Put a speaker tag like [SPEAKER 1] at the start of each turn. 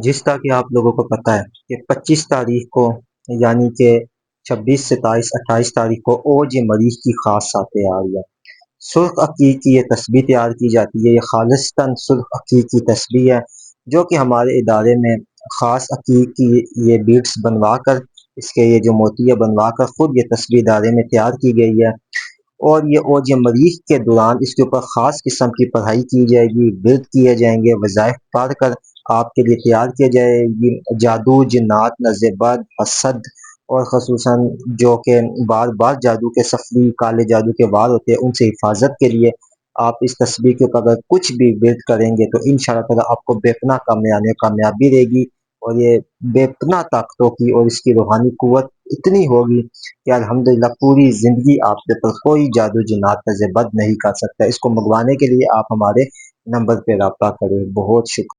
[SPEAKER 1] جس طرح کہ آپ لوگوں کو پتہ ہے کہ 25 تاریخ کو یعنی کہ 26 27 28 تاریخ کو اوج مریض کی خاص ساتیں آ رہی ہے۔ سرخ عقیق کی یہ تسبیح تیار کی جاتی ہے، یہ خالصتاً سرخ عقیق کی تسبیح ہے جو کہ ہمارے ادارے میں خاص عقیق کی یہ بیٹس بنوا کر اس کے یہ جو موتیاں بنوا کر خود یہ تسبیح ادارے میں تیار کی گئی ہے، اور یہ اوج مریض کے دوران اس کے اوپر خاص قسم کی پڑھائی کی جائے گی، ورد کیے جائیں گے، وظائف پڑھ کر آپ کے لیے تیار کیا جائے گی۔ جادو، جنات، نظر بد، حسد اور خصوصاً جو کہ بار بار جادو کے سفری کالے جادو کے وار ہوتے ہیں ان سے حفاظت کے لیے آپ اس تسبیح کے اوپر اگر کچھ بھی ورد کریں گے تو انشاءاللہ تعالیٰ آپ کو بے پناہ کامیابی رہے گی، اور یہ بے پناہ طاقتوں کی اور اس کی روحانی قوت اتنی ہوگی کہ الحمدللہ پوری زندگی آپ کے پر کوئی جادو جنات نظر بد نہیں کر سکتا۔ اس کو منگوانے کے لیے آپ ہمارے نمبر پہ رابطہ کریں۔ بہت شکریہ۔